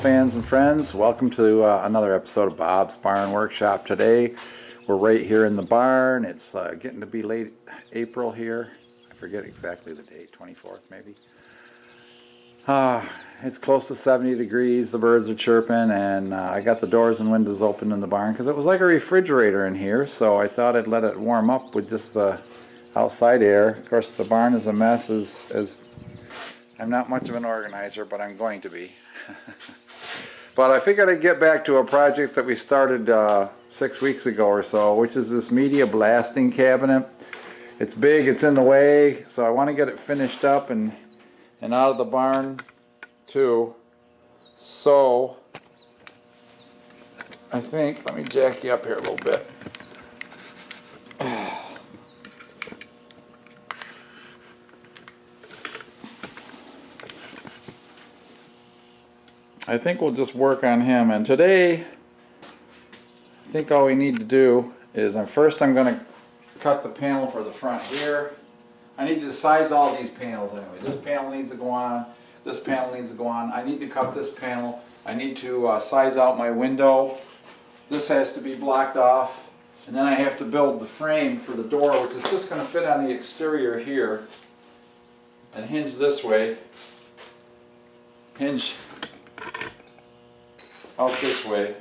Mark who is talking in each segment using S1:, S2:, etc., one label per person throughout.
S1: fans and friends. Welcome to another episode of Bob's Barn Workshop. Today we're right here in the barn. It's getting to be late April here. I forget exactly the date, 24th maybe. It's close to 70 degrees. The birds are chirping, and I got the doors and windows open in the barn because it was like a refrigerator in here, so I thought I'd let it warm up with just the outside air. Of course, the barn is a mess as I'm not much of an organizer, but I'm going to be. But I figured I'd get back to a project that we started 6 weeks ago or so, which is this media blasting cabinet. It's big, it's in the way, so I want to get it finished up and out of the barn too. So I think, let me jack you up here a little bit. I think we'll just work on him, and today I think all we need to do is first I'm going to cut the panel for the front here. I need to size all these panels anyway. This panel needs to go on, this panel needs to go on. I need to cut this panel. I need to size out my window. This has to be blocked off, and then I have to build the frame for the door, which is just going to fit on the exterior here and hinge this way, hinge out this way,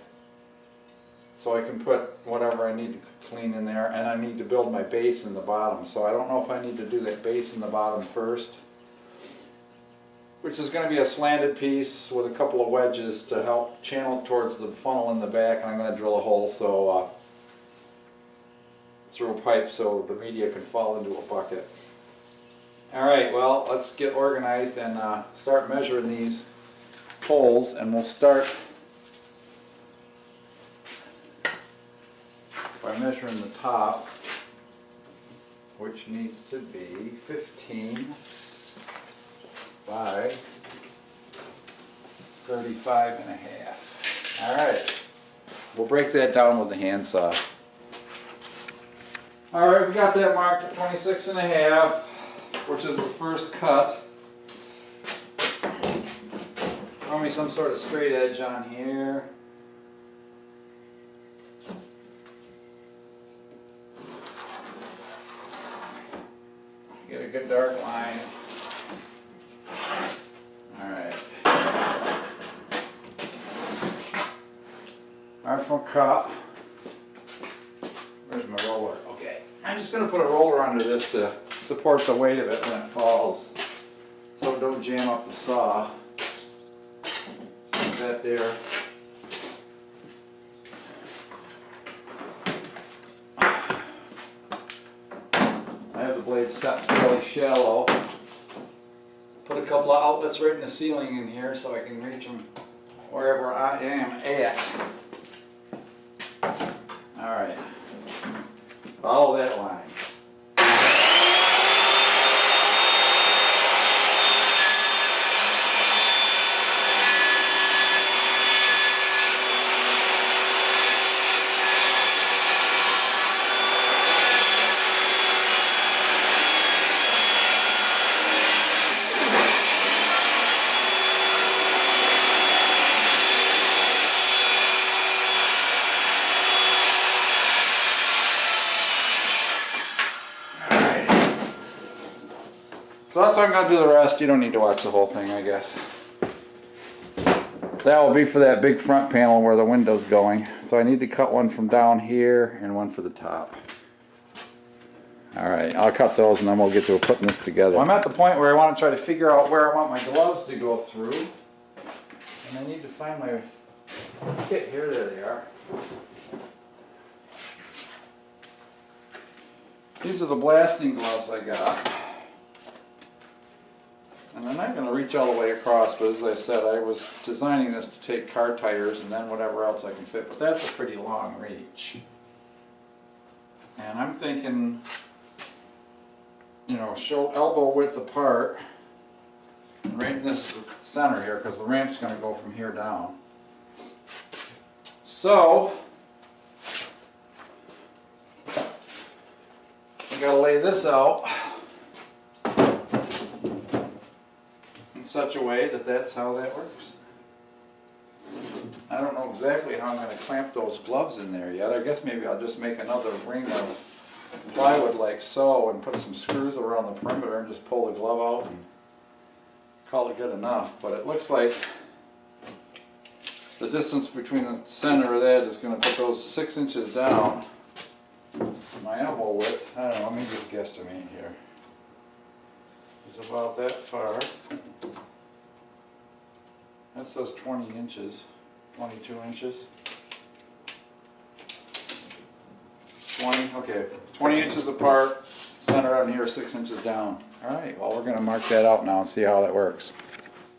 S1: so I can put whatever I need to clean in there, and I need to build my base in the bottom. So I don't know if I need to do that base in the bottom first, which is going to be a slanted piece with a couple of wedges to help channel towards the funnel in the back, and I'm going to drill a hole through a pipe so the media can fall into a bucket. Alright, well, let's get organized and start measuring these holes, and we'll start by measuring the top, which needs to be 15 by 35 and a half. Alright, we'll break that down with the handsaw. Alright, we got that marked at 26 and a half, which is the first cut. Throw me some sort of straight edge on here. Get a good dark line. Alright. Marginal cut. Where's my roller? Okay. I'm just going to put a roller under this to support the weight of it when it falls, so it don't jam up the saw. Like that there. I have the blade set fairly shallow. Put a couple of outlets right in the ceiling in here so I can reach them wherever I am at. Alright. Follow that line. So that's how I'm going to do the rest. You don't need to watch the whole thing, I guess. That will be for that big front panel where the window's going. So I need to cut one from down here and one for the top. Alright, I'll cut those and then we'll get to putting this together. Well, I'm at the point where I want to try to figure out where I want my gloves to go through. And I need to find my kit here. There they are. These are the blasting gloves I got. And I'm not going to reach all the way across, but as I said, I was designing this to take car tires and then whatever else I can fit, but that's a pretty long reach. And I'm thinking, you know, elbow width apart, right in this center here, because the ramp's going to go from here down. So, I got to lay this out in such a way that that's how that works. don't know exactly how I'm going to clamp those gloves in there yet. I guess maybe I'll just make another ring of plywood like so and put some screws around the perimeter and just pull the glove out and call it good enough. But it looks like the distance between the center of that is going to put those 6 inches down. My elbow width, I don't know, let me just guesstimate here. It's about that far. That says 20 inches, 22 inches. 20, okay, 20 inches apart, center out here, 6 inches down. All right, well, we're going to mark that out now and see how that works.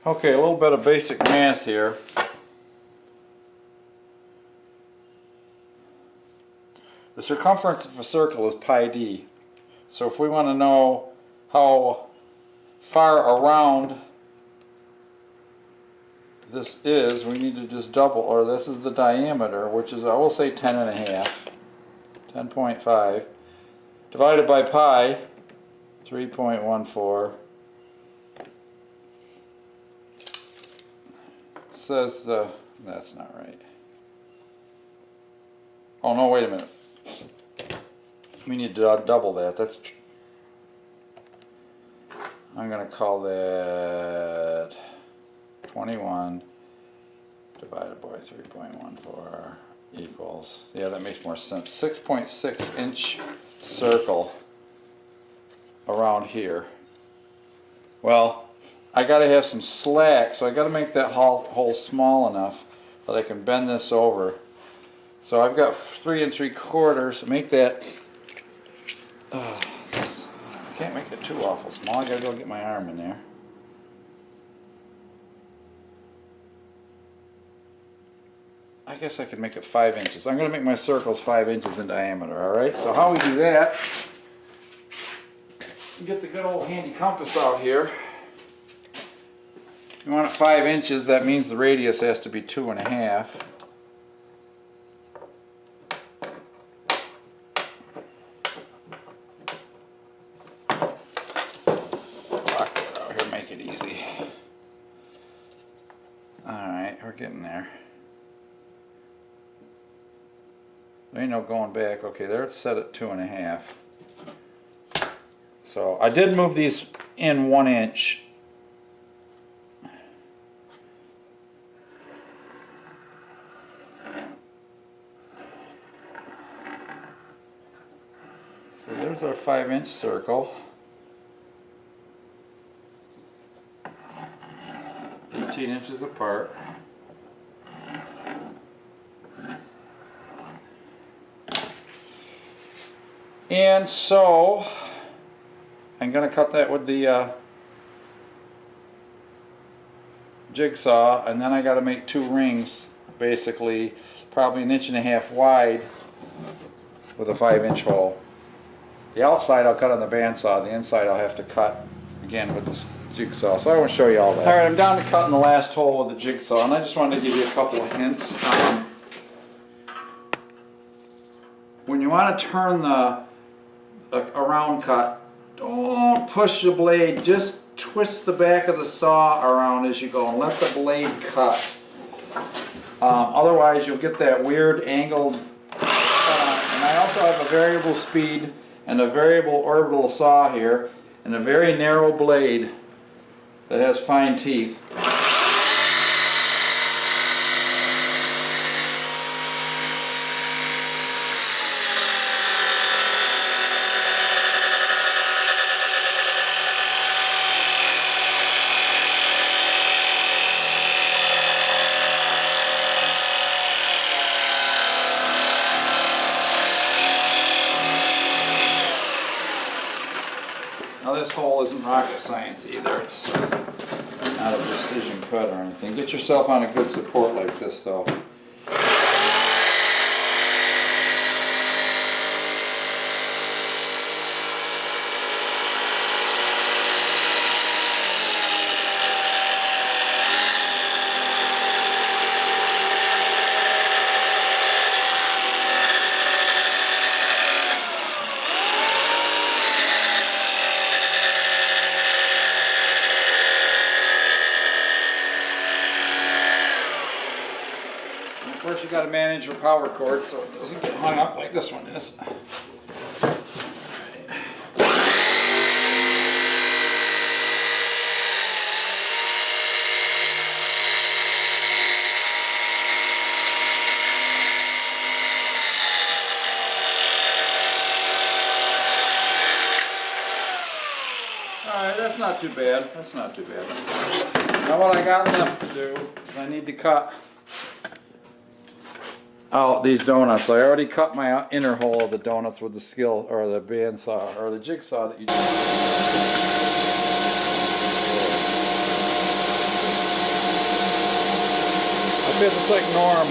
S1: Okay, a little bit of basic math here. The circumference of a circle is pi d. So if we want to know how far around this is, we need to just double, or this is the diameter, which is, I will say 10 and a half, 10.5, divided by pi, 3.14. Says that's not right. Oh no, wait a minute. We need to double that. I'm going to call that 21 divided by 3.14 equals, yeah, that makes more sense, 6.6 inch circle around here. Well, I got to have some slack, so I got to make that hole small enough that I can bend this over. So I've got 3 3/4. Make that. I can't make it too awful small. I got to go get my arm in there. I guess I could make it 5 inches. I'm going to make my circles 5 inches in diameter. All right. So how we do that? You get the good old handy compass out here. You want it 5 inches. That means the radius has to be 2.5. Getting there. There ain't no going back. Okay, there it's set at 2.5. So I did move these in 1 inch. So there's our 5 inch circle. 18 inches apart. And so I'm going to cut that with the jigsaw, and then I got to make 2 rings, basically probably 1.5 inches wide with a 5 inch hole. The outside I'll cut on the bandsaw, the inside I'll have to cut again with the jigsaw. So I want to show you all that. Alright, I'm down to cutting the last hole with the jigsaw, and I just wanted to give you a couple of hints. When you want to turn a round cut, don't push the blade, just twist the back of the saw around as you go and let the blade cut. Otherwise you'll get that weird angled, and I also have a variable speed and a variable orbital saw here and a very narrow blade that has fine teeth. Now this hole isn't rocket science either, it's not a precision cut or anything. Get yourself on a good support like this though. course, you got to manage your power cord so it doesn't get hung up like this one is. Alright, that's not too bad. That's not too bad. Now what I got left to do is I need to cut out these donuts. I already cut my inner hole of the donuts with the skill or the bandsaw or the jigsaw that you do. I bet it's like Norm.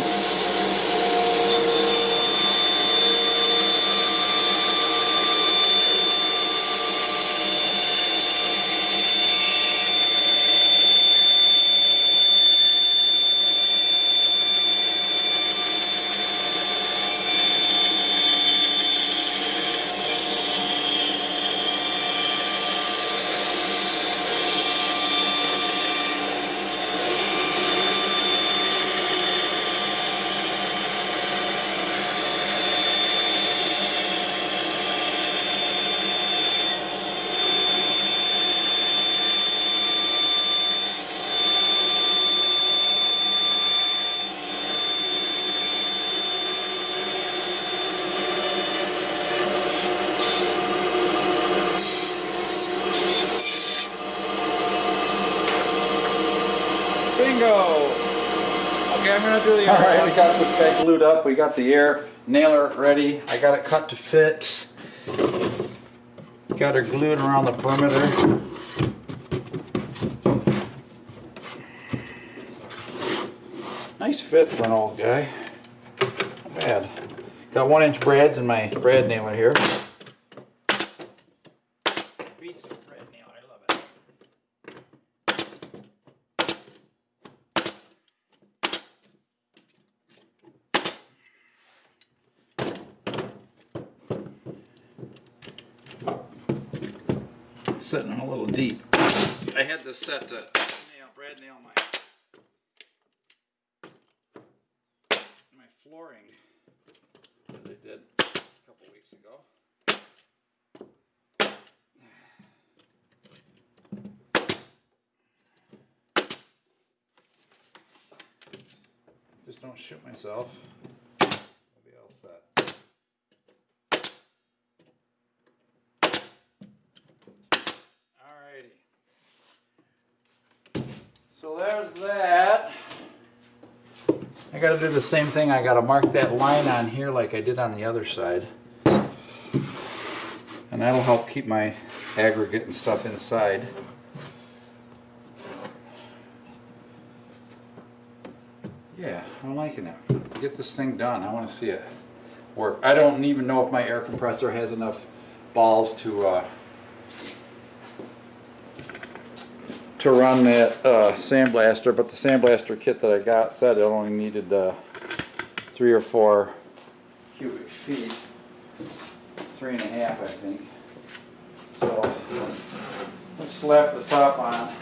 S1: Bingo! Okay, I'm gonna do the other. Alright, we got this guy glued up. We got the air nailer ready. I got it cut to fit. Got her glued around the perimeter. Nice fit for an old guy. Not bad. Got 1-inch brads in my brad nailer here. Beast of brad nailer, I love it. Sitting a little deep. I had this set to brad nail my flooring that I did a couple weeks ago. Just don't shoot myself. I'll be all set. Alrighty. So there's that. I got to do the same thing. I got to mark that line on here like I did on the other side. And that'll help keep my aggregate and stuff inside. Yeah, I'm liking it. Get this thing done. I want to see it work. I don't even know if my air compressor has enough balls to run that sandblaster, but the sandblaster kit that I got said it only needed 3 or 4 cubic feet, 3.5 I think. So let's slap the top on.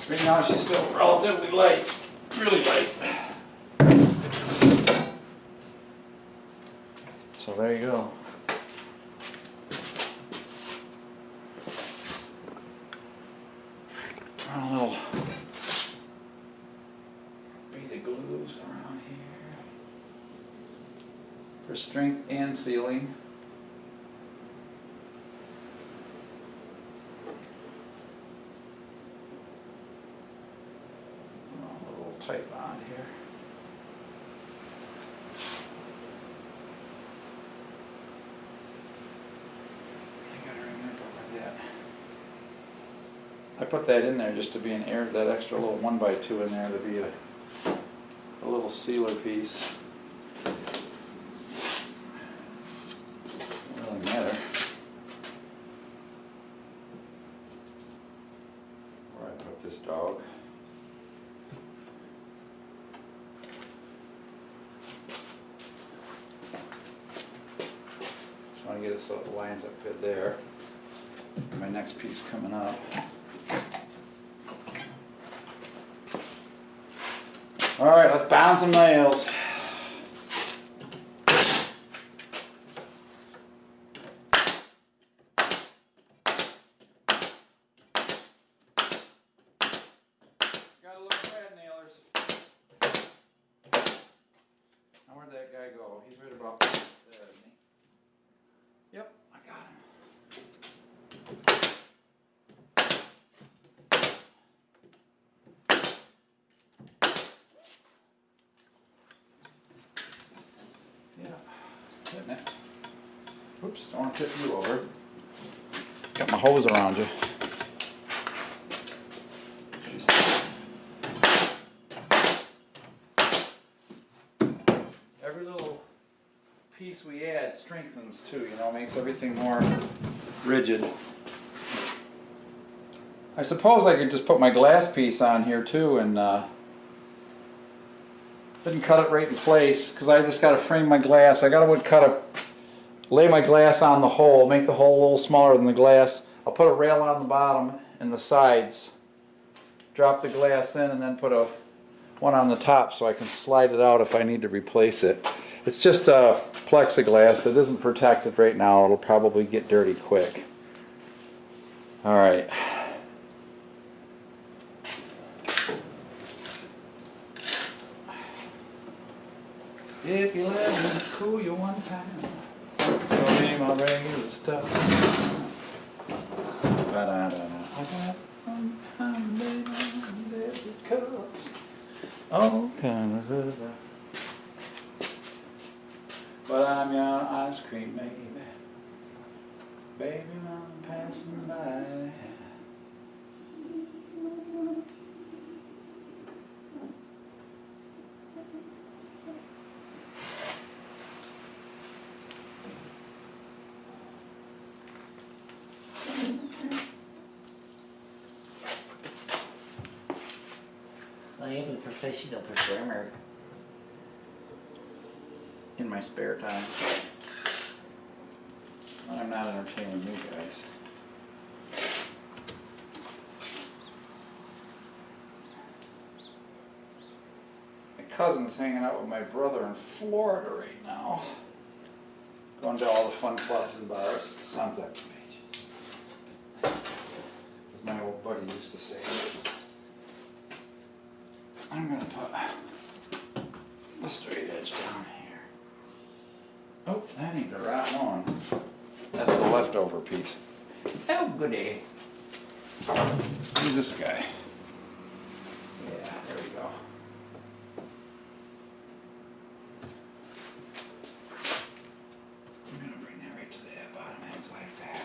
S1: Right now she's still relatively light, really light. So there you go. A little beta glues around here for strength and sealing. A little tight bond here. I gotta remember that. I put that in there just to be an air, that extra little 1x2 in there to be a little sealer piece. Doesn't really matter where I put this dog. Just want to get it so it lines up good there. My next piece coming up. Alright, let's pound some nails. where'd that guy go? He's right about there, isn't he? Yep, I got him. Yeah, hitting it. Oops, don't want to tip you over. Got my hose around you. Every little piece we add strengthens too, you know, makes everything more rigid. I suppose I could just put my glass piece on here too and didn't cut it right in place because I just got to frame my glass. I got to lay my glass on the hole, make the hole a little smaller than the glass. I'll put a rail on the bottom and the sides, drop the glass in, and then put one on the top so I can slide it out if I need to replace it. It's just plexiglass. It isn't protected right now. It'll probably get dirty quick. All right. If you let me cool you one time, you'll be my regular stuff. Oh, kind of. But I'm your ice cream baby. Baby, I'm passing by.
S2: I am a professional performer.
S1: In my spare time. When I'm not entertaining you guys. My cousin's hanging out with my brother in Florida right now. Going to all the fun clubs and bars. Sounds like the pages. As my old buddy used to say. I'm going to put the straight edge down here. Oh, that ain't the right one. That's the leftover piece. Oh, goody. Who's this guy? Yeah, there we go. I'm going to bring that right to the bottom edge like that.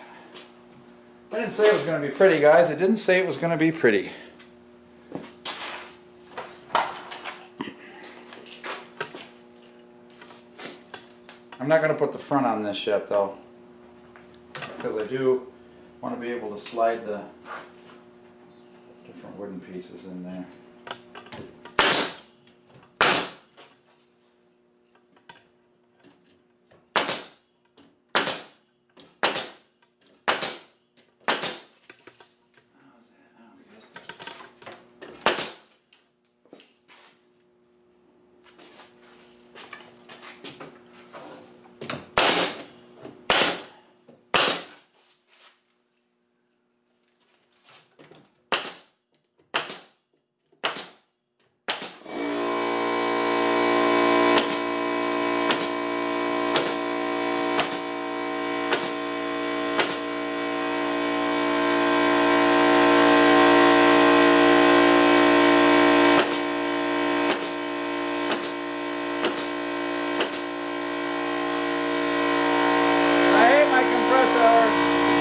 S1: I didn't say it was going to be pretty, guys. I didn't say it was going to be pretty. I'm not going to put the front on this yet though, because I do want to be able to slide the different wooden pieces in there.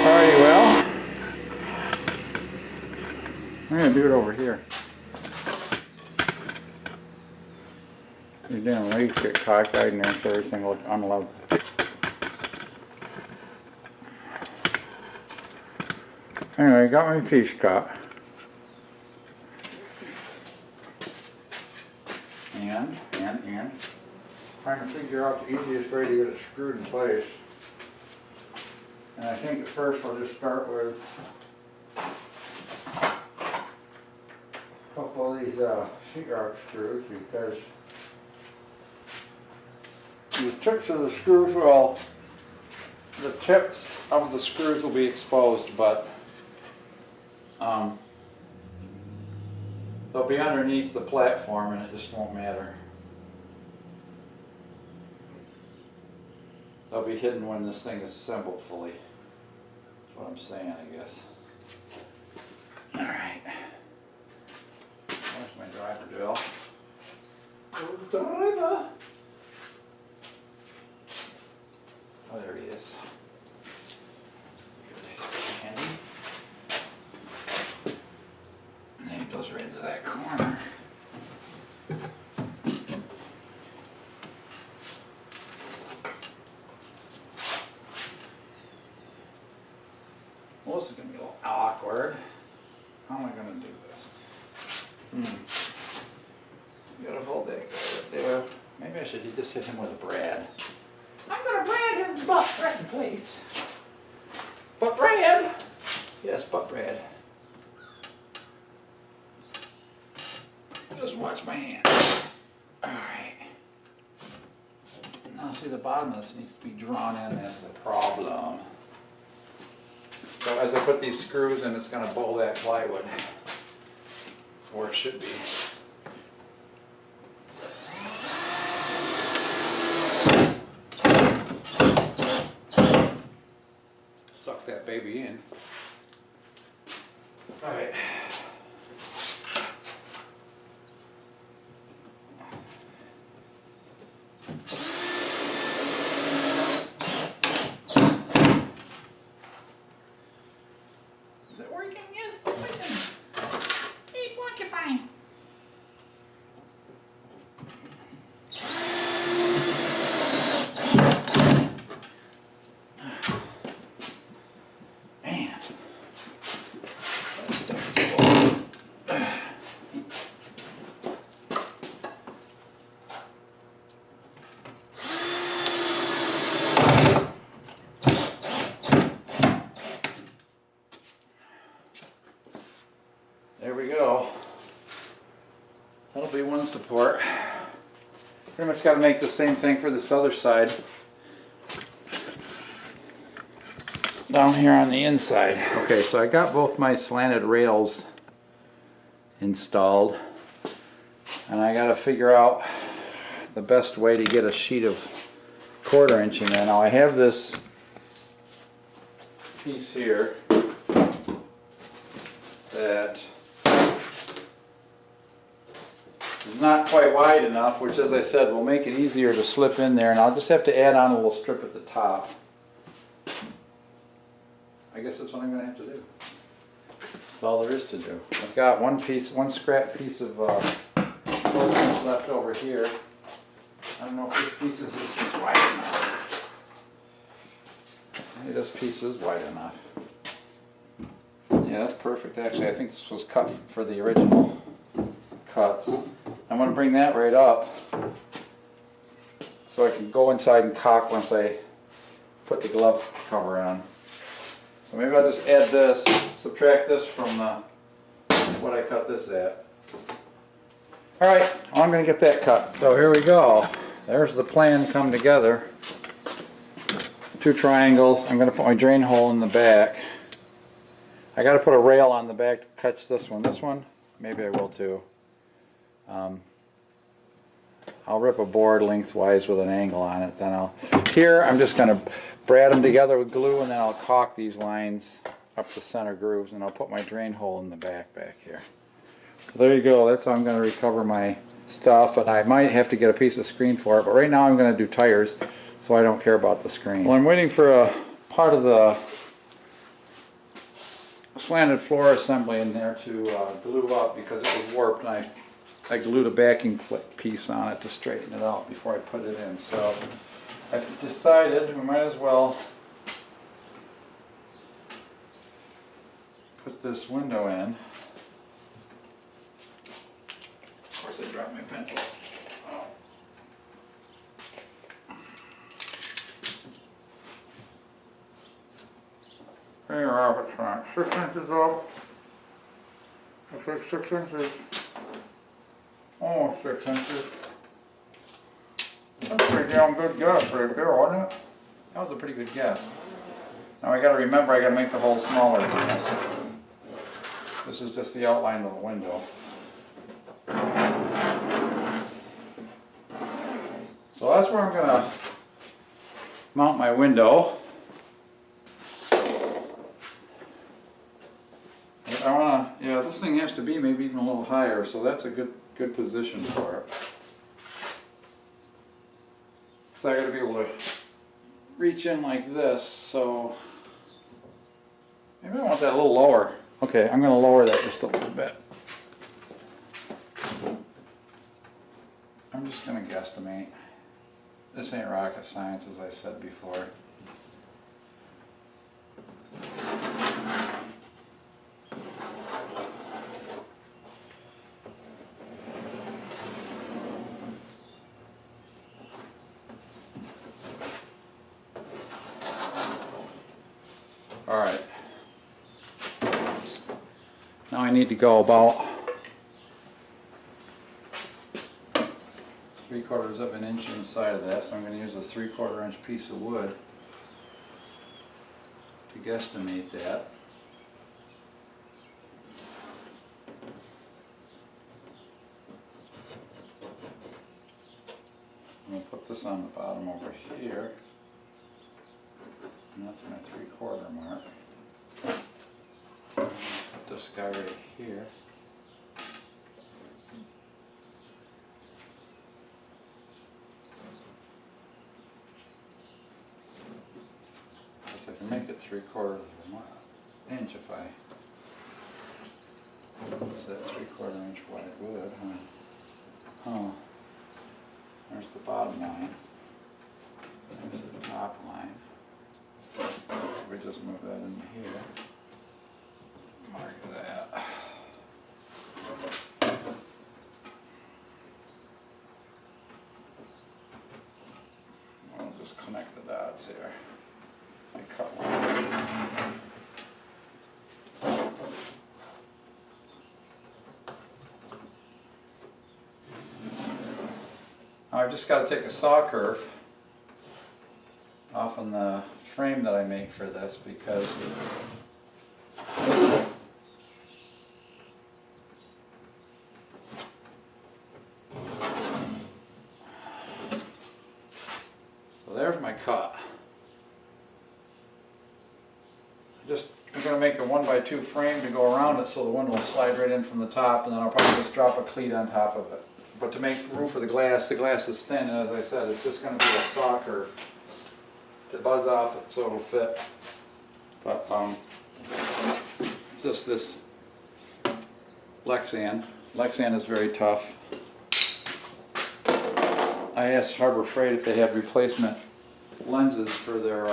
S1: Alrighty, well, I'm going to do it over here. You're doing leaks get cockeyed and there so everything looks unlevel. Anyway, I got my piece cut. And trying to figure out the easiest way to get it screwed in place. And I think at first we'll just start with a couple of these sheetrock screws, because these tips of the screws the tips of the screws will be exposed, but they'll be underneath the platform and it just won't matter. They'll be hidden when this thing is assembled fully. That's what I'm saying, I guess. Alright. There's my driver drill. Driver! Oh, there he is. Handy. And then it goes right into that corner. Well, this is going to be a little awkward. How am I going to do this? You gotta hold that guy right there. Maybe I should just hit him with a brad. I'm going to brad his butt right in place. Butt brad! Yes, butt brad. Just watch my hand. Alright. Now see, the bottom of this needs to be drawn in. That's the problem. So as I put these screws in, it's going to bowl that plywood where it should be. Suck that baby in. All right. Is it working? Yes, it's working. Hey, porcupine. Man, that stuff is cool. There we go. That'll be one support. Pretty much got to make the same thing for this other side. Down here on the inside. Okay, so I got both my slanted rails installed. And I got to figure out the best way to get a sheet of 1/4 inch in there. Now I have this piece here that is not quite wide enough, which, as I said, will make it easier to slip in there, and I'll just have to add on a little strip at the top. I guess that's what I'm going to have to do. That's all there is to do. I've got one scrap piece of 1/4 inch left over here. I don't know if this piece is wide enough. Maybe this piece is wide enough. Yeah, that's perfect. Actually, I think this was cut for the original cuts. I'm going to bring that right up so I can go inside and caulk once I put the glove cover on. So maybe I'll just add this, subtract this from what I cut this at. Alright, I'm going to get that cut. So here we go. There's the plan come together. 2 triangles. I'm going to put my drain hole in the back. I got to put a rail on the back to catch this one. This one, maybe I will too. I'll rip a board lengthwise with an angle on it. Then here I'm just going to brad them together with glue, and then I'll caulk these lines up the center grooves, and I'll put my drain hole in the back here. So there you go. That's how I'm going to recover my stuff, and I might have to get a piece of screen for it, but right now I'm going to do tires, so I don't care about the screen. Well, I'm waiting for a part of the slanted floor assembly in there to glue up because it was warped, and I glued a backing piece on it to straighten it out before I put it in. So I've decided we might as well put this window in. Of course I dropped my pencil. There you are, it's not 6 inches up. Looks like 6 inches. Almost 6 inches. That's a pretty damn good guess right there, wasn't it? That was a pretty good guess. Now I gotta remember I gotta make the hole smaller than this. This is just the outline of the window. So that's where I'm gonna mount my window. I wanna, yeah, this thing has to be maybe even a little higher, so that's a good position for it. So I gotta be able to reach in like this, so maybe I want that a little lower. Okay, I'm gonna lower that just a little bit. I'm just gonna guesstimate. This ain't rocket science, as I said before. All right. Now I need to go about 3/4 of an inch inside of that, so I'm going to use a 3/4 inch piece of wood to guesstimate that. I'm going to put this on the bottom over here, and that's my 3/4 mark. Put this guy right here. I can make it 3/4 of an inch if I use that 3/4 inch wide wood. Oh, there's the bottom line. There's the top line. We just move that in here. Mark that. We'll just connect the dots here. I cut one. Now I've just got to take a saw curve off on the frame that I make for this, because so there's my cut. I'm going to make a 1x2 frame to go around it so the wind will slide right in from the top, and then I'll probably just drop a cleat on top of it. But to make room for the glass is thin, and as I said, it's just going to be a saw curve to buzz off it so it'll fit. But just this Lexan. Lexan is very tough. I asked Harbor Freight if they had replacement lenses for their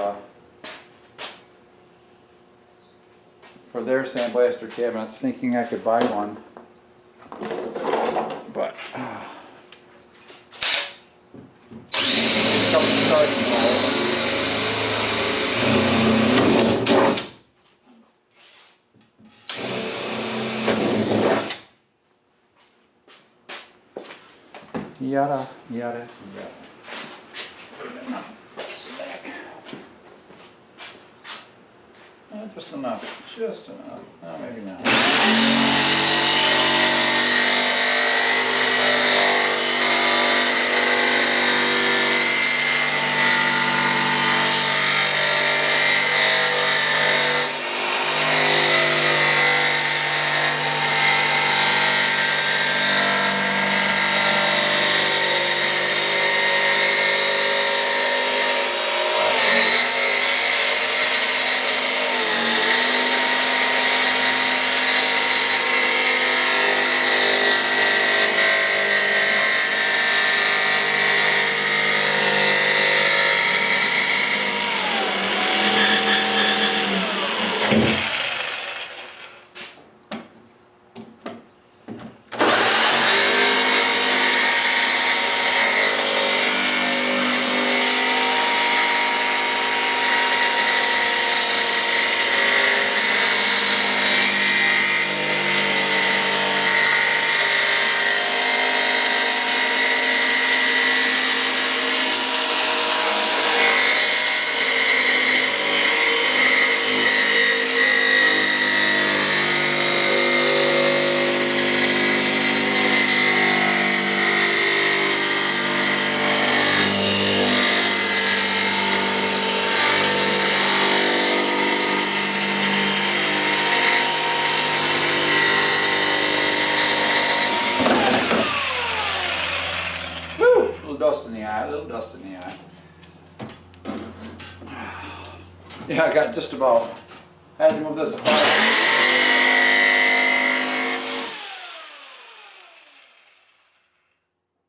S1: sandblaster cabinets, thinking I could buy one, but yada yada yada. Just enough, just enough. Oh, maybe not. the eye, a little dust in the eye. Yeah, I got just about, I had to move this apart.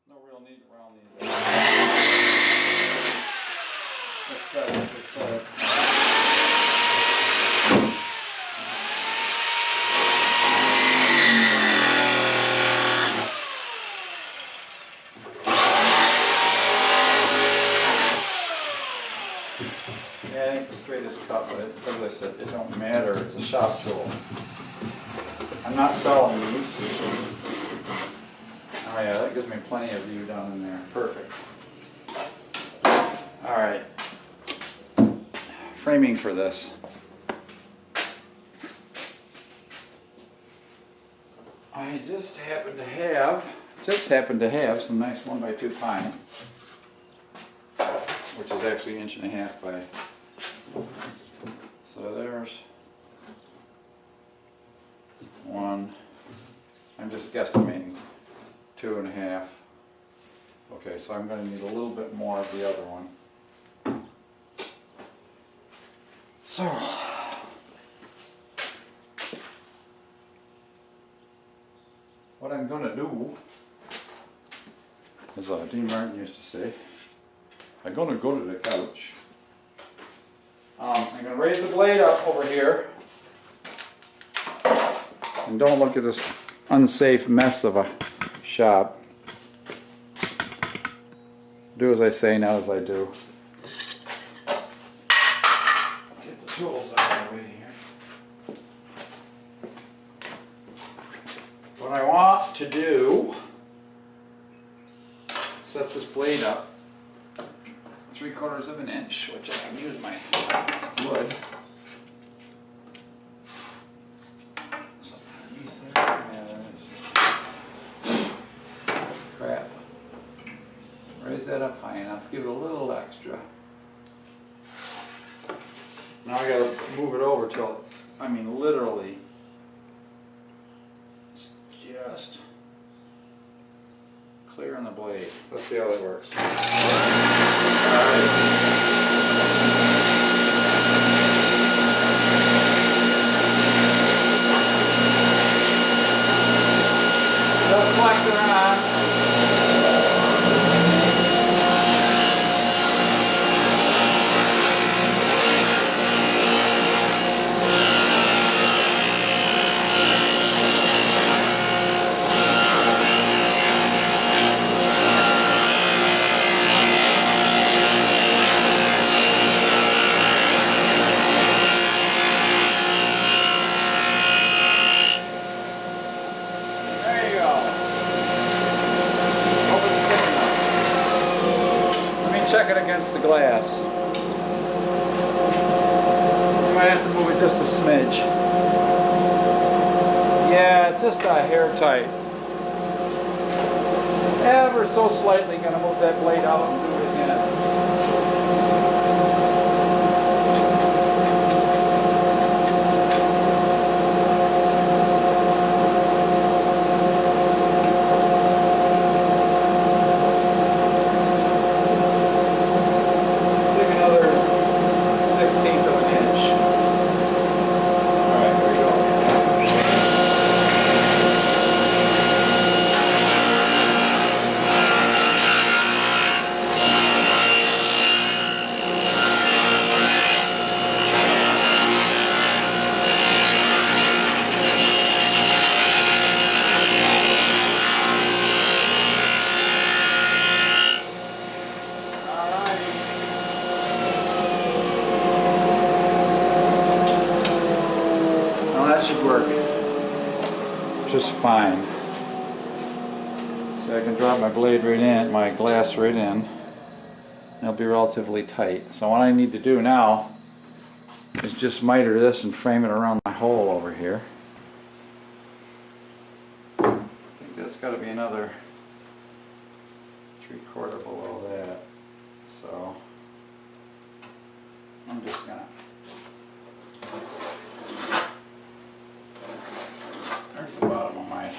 S1: No real need around these. Let's try this, let's try it. Yeah, I think the straightest cut, but as I said, it don't matter. It's a shop tool. I'm not selling these. Oh yeah, that gives me plenty of view down in there. Perfect. All right. Framing for this. I just happen to have some nice 1x2 pine, which is actually 1.5 inches by. So there's one. I'm just guesstimating 2.5. Okay, so I'm going to need a little bit more of the other one. So what I'm going to do, as Dean Martin used to say, I'm going to go to the couch. I'm going to raise the blade up over here. And don't look at this unsafe mess of a shop. Do as I say, not as I do. Get the tools out of the way here. What I want to do, set this blade up 3/4 inch, which I can use my wood. So underneath there, yeah, there is. Crap. Raise that up high enough, give it a little extra. Now I gotta move it over till, I mean literally, it's just clear on the blade. Let's see how that works. Just collector on. Check it against the glass. You might have to move it just a smidge. Yeah, it's just a hair tight. Ever so slightly gonna move that blade out and do it again. Just fine. So I can drop my blade right in, my glass right in, and it'll be relatively tight. So what I need to do now is just miter this and frame it around my hole over here. I think that's got to be another 3/4 below that. So I'm just gonna. There's the bottom of my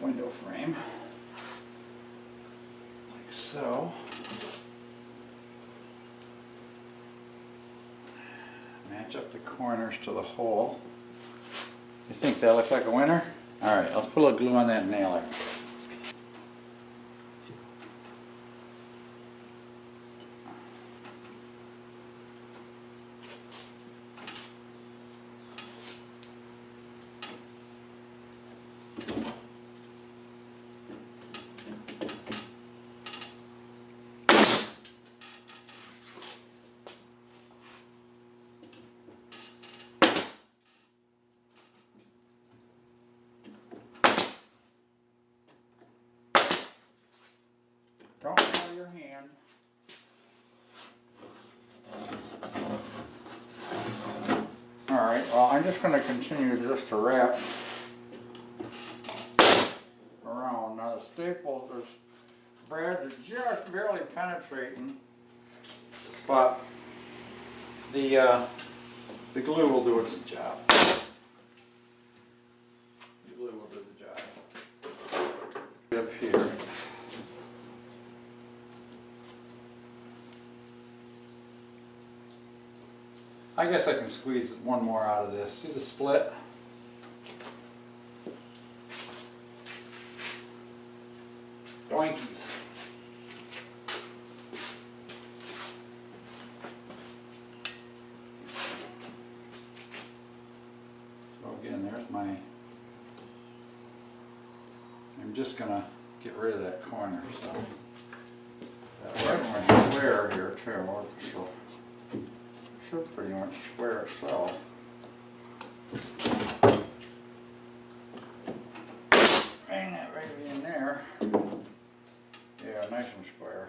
S1: window frame. So, match up the corners to the hole. You think that looks like a winner? Alright, let's put a little glue on that nailer. Don't nail your hand. Alright, well I'm just going to continue just to wrap around. Now the staples, the brads are just barely penetrating, but the glue will do its job. The glue will do the job. Up here. I guess I can squeeze one more out of this. See the split? Doinkies. So again, there's my, I'm just gonna get rid of that corner, so. That my square here too, so should pretty much square itself. Bang that right in there. Yeah, nice and square.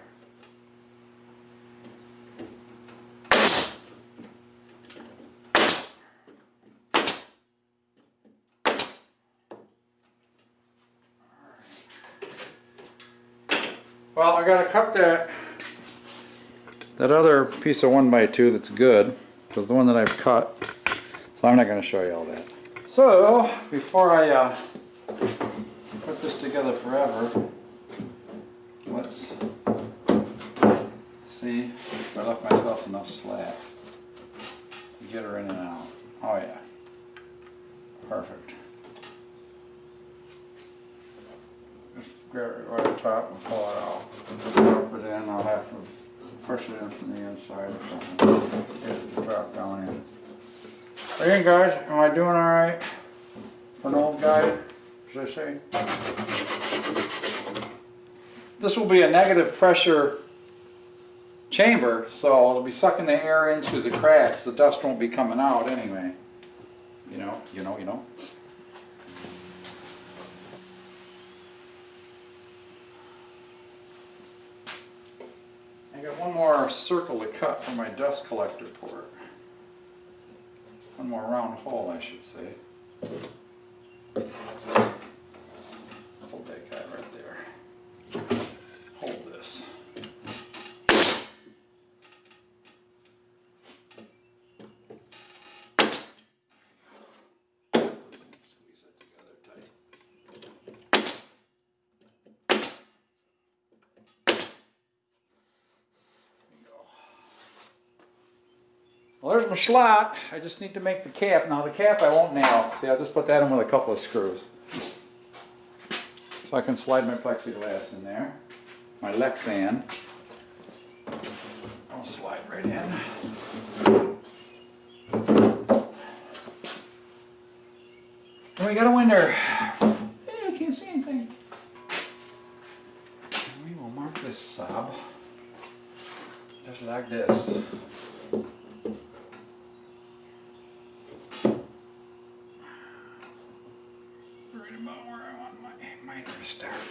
S1: Well, I gotta cut that other piece of 1x2 that's good, because the one that I've cut, so I'm not going to show you all that. So, before I put this together forever, let's see if I left myself enough slack to get her in and out. Oh yeah, perfect. Just grab it right up top and pull it out. Drop it in, I'll have to push it in from the inside or something. Get it to drop down in. Again guys, am I doing alright? For an old guy, as I say. This will be a negative pressure chamber, so it'll be sucking the air into the cracks. The dust won't be coming out anyway. You know. I got one more circle to cut for my dust collector port. One more round hole, I should say. Hold that guy right there. Hold this. Squeeze it together tight. Well, there's my slot. I just need to make the cap. Now the cap I won't nail. See, I'll just put that in with a couple of screws. So I can slide my plexiglass in there. My Lexan. I'll slide right in. And we got a window. Hey, I can't see anything. And we will mark this sob. Just like this.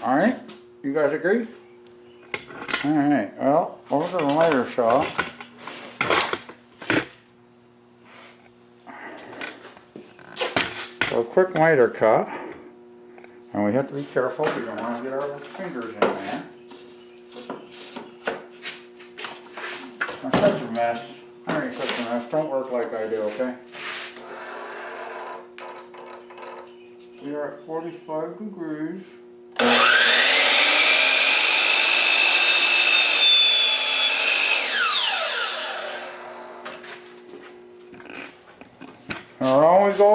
S1: Alright, you guys agree? Alright, well, over to the miter saw. So a quick miter cut. And we have to be careful, we don't want to get our fingers in there. I'm such a mess. I ain't such a mess. Don't work like I do, okay? We are at 45 degrees.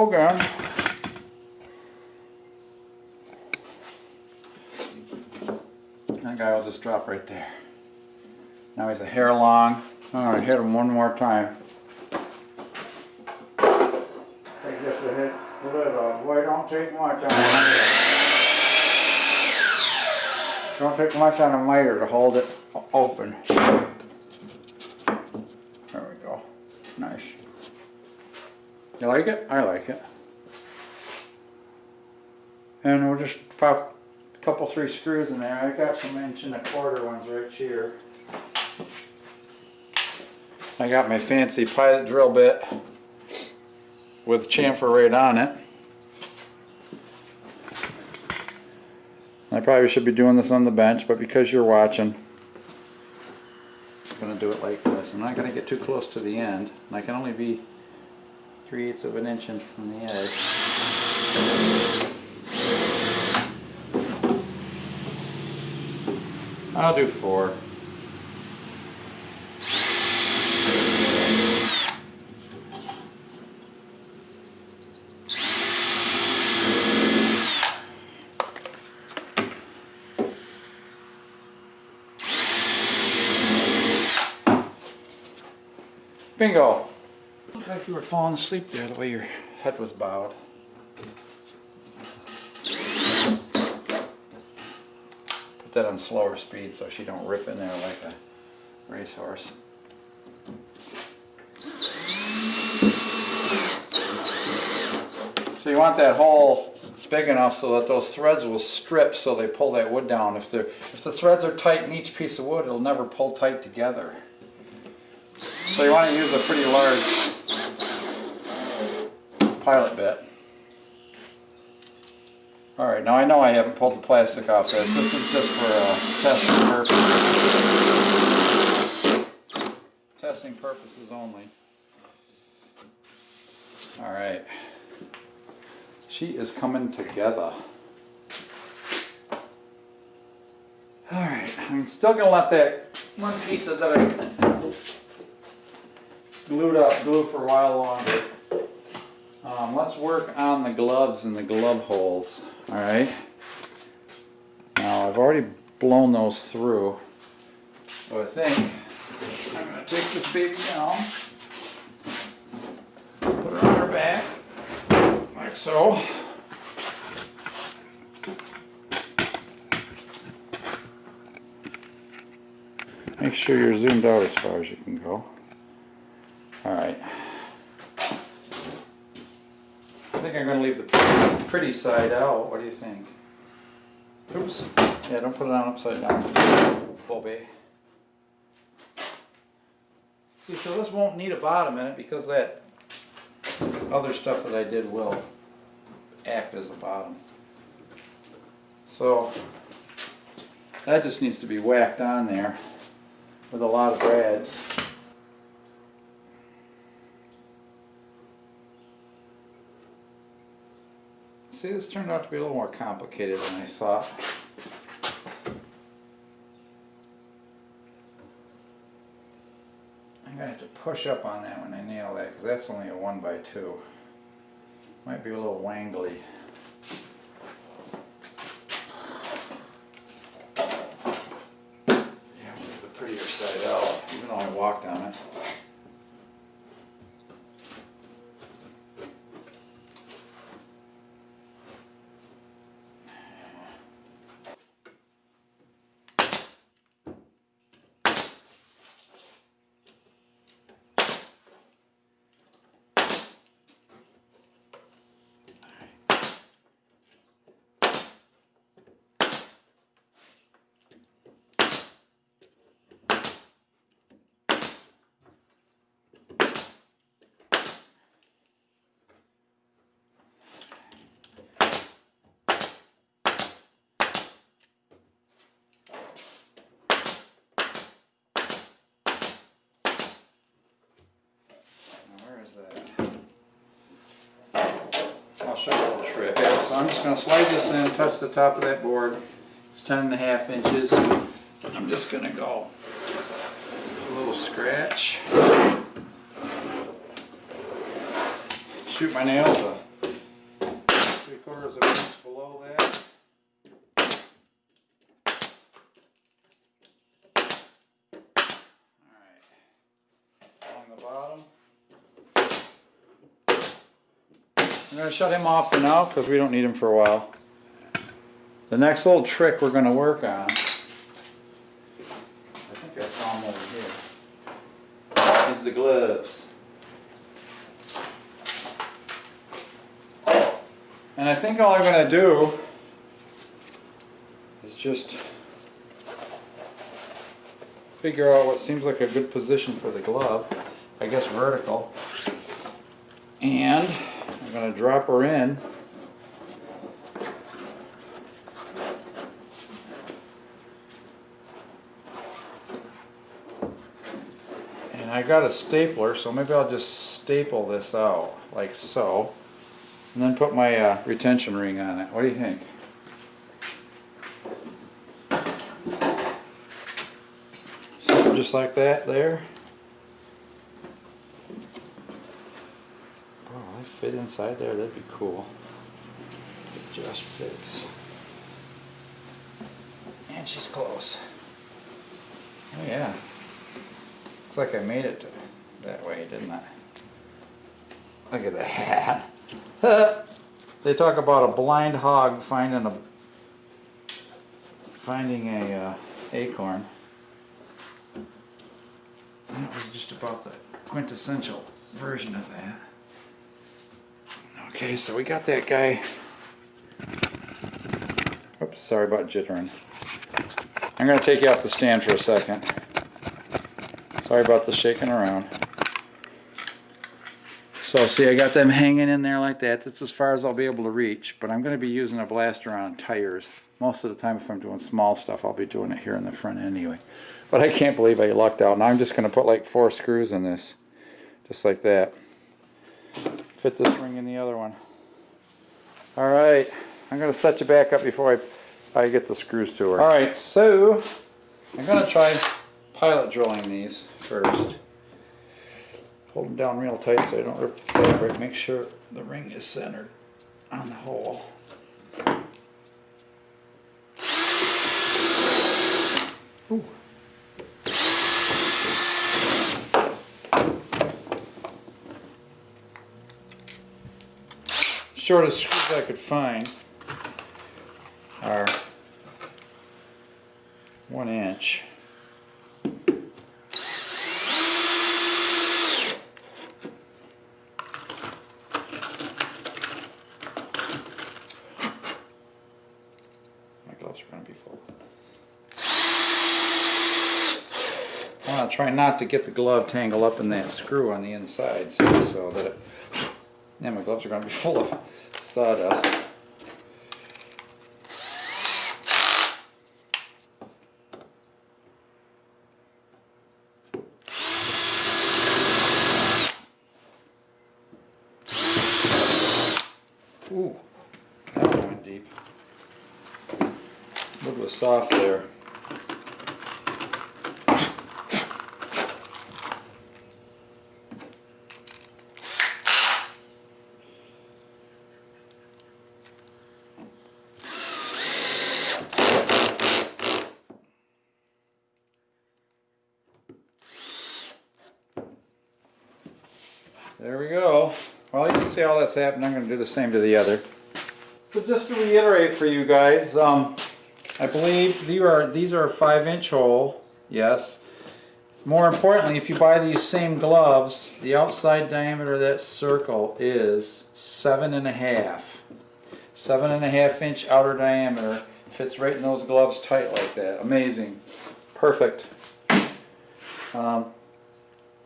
S1: go again. That guy will just drop right there. Now he's a hair long. I'm gonna hit him one more time. Take just a hit, a little. Boy, don't take much on it. Don't take much on a miter to hold it open. There we go. Nice. You like it? I like it. And we'll just pop a couple, 3 screws in there. I got some 1¼ ones right here. I got my fancy pilot drill bit with chamfer right on it. I probably should be doing this on the bench, but because you're watching, I'm going to do it like this. I'm not going to get too close to the end, and I can only be 3/8 of an inch from the edge. I'll do 4. Bingo! Looked like you were falling asleep there, the way your head was bowed. Put that on slower speed so she don't rip in there like a racehorse. So you want that hole big enough so that those threads will strip so they pull that wood down. If the threads are tight in each piece of wood, it'll never pull tight together. So you want to use a pretty large pilot bit. Alright, now I know I haven't pulled the plastic off this. This is just for testing purposes. Testing purposes only. Alright. She is coming together. Alright, I'm still going to let that one piece that I glue for a while longer. Let's work on the gloves and the glove holes. Alright. Now I've already blown those through. So I think I'm going to take this baby down. Put her on her back. Like so. Make sure you're zoomed out as far as you can go. Alright. I think I'm going to leave the pretty side out. What do you think? Oops. Yeah, don't put it on upside down. Bobby. See, so this won't need a bottom in it because that other stuff that I did will act as a bottom. So that just needs to be whacked on there with a lot of brads. See, this turned out to be a little more complicated than I thought. I'm going to have to push up on that when I nail that because that's only a 1x2. Might be a little wangly. Yeah, we'll leave the prettier side out, even though I walked on it. I'll show you a little trick. So I'm just going to slide this in, touch the top of that board. It's 10.5 inches. I'm just going to go a little scratch. Shoot my nails 1/4 of an inch below that. Alright, along the bottom. I'm going to shut him off for now because we don't need him for a while. The next little trick we're going to work on, I think I saw him over here, is the gloves. And I think all I'm going to do is just figure out what seems like a good position for the glove. I guess vertical. And I'm going to drop her in. And I got a stapler, so maybe I'll just staple this out like so. And then put my retention ring on it. What do you think? So just like that there. Oh, they fit inside there. That'd be cool. It just fits. And she's close. Oh yeah. Looks like I made it that way, didn't I? Look at that. They talk about a blind hog finding a acorn. That was just about the quintessential version of that. Okay, so we got that guy. Oops, sorry about jittering. I'm going to take you off the stand for a second. Sorry about the shaking around. So see, I got them hanging in there like that. That's as far as I'll be able to reach, but I'm going to be using a blaster on tires. Most of the time if I'm doing small stuff, I'll be doing it here in the front anyway. But I can't believe I lucked out. Now I'm just going to put like 4 screws in this. Just like that. Fit this ring in the other one. Alright, I'm going to set you back up before I get the screws to her. Alright, so I'm going to try pilot drilling these first. Hold them down real tight so I don't rip the fabric. Make sure the ring is centered on the hole. Ooh. Shortest screws I could find are 1 inch. Try not to get the glove tangled up in that screw on the inside, so that it, yeah, my gloves are going to be full of sawdust. Ooh, that one went deep. Wood was soft there. There we go. Well, you can see all that's happened. I'm going to do the same to the other. So just to reiterate for you guys, I believe these are a 5-inch hole. Yes. More importantly, if you buy these same gloves, the outside diameter of that circle is 7.5. 7.5 inch outer diameter. Fits right in those gloves tight like that. Amazing. Perfect.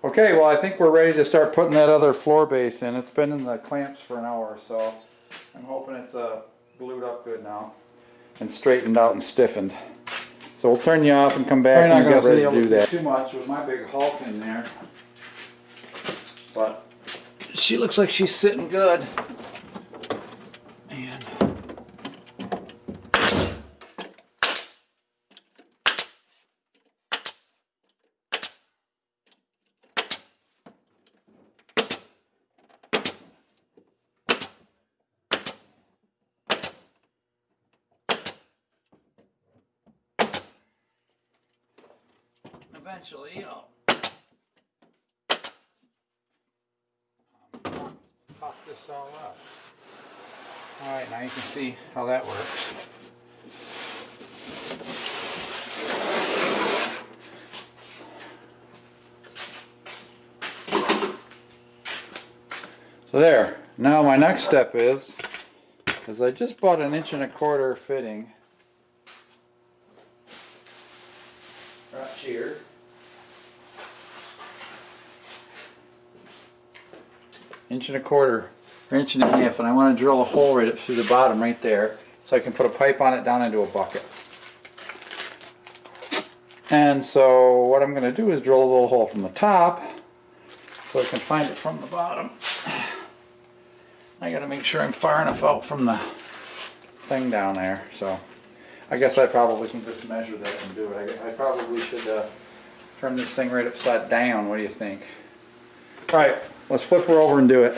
S1: Okay, well I think we're ready to start putting that other floor base in. It's been in the clamps for an hour or so. I'm hoping it's glued up good now and straightened out and stiffened. So we'll turn you off and come back and get ready to do that. Too much with my big Hulk in there, but she looks like she's sitting good. And eventually I'll pop this all up. Alright, now you can see how that works. So there. Now my next step is I just bought an 1¼ inch fitting right here. Inch and a quarter, or 1.5 inches, and I want to drill a hole right up through the bottom right there so I can put a pipe on it down into a bucket. And so what I'm going to do is drill a little hole from the top so I can find it from the bottom. I got to make sure I'm far enough out from the thing down there. So I guess I probably can just measure that and do it. I probably should turn this thing right upside down. What do you think? Alright, let's flip her over and do it.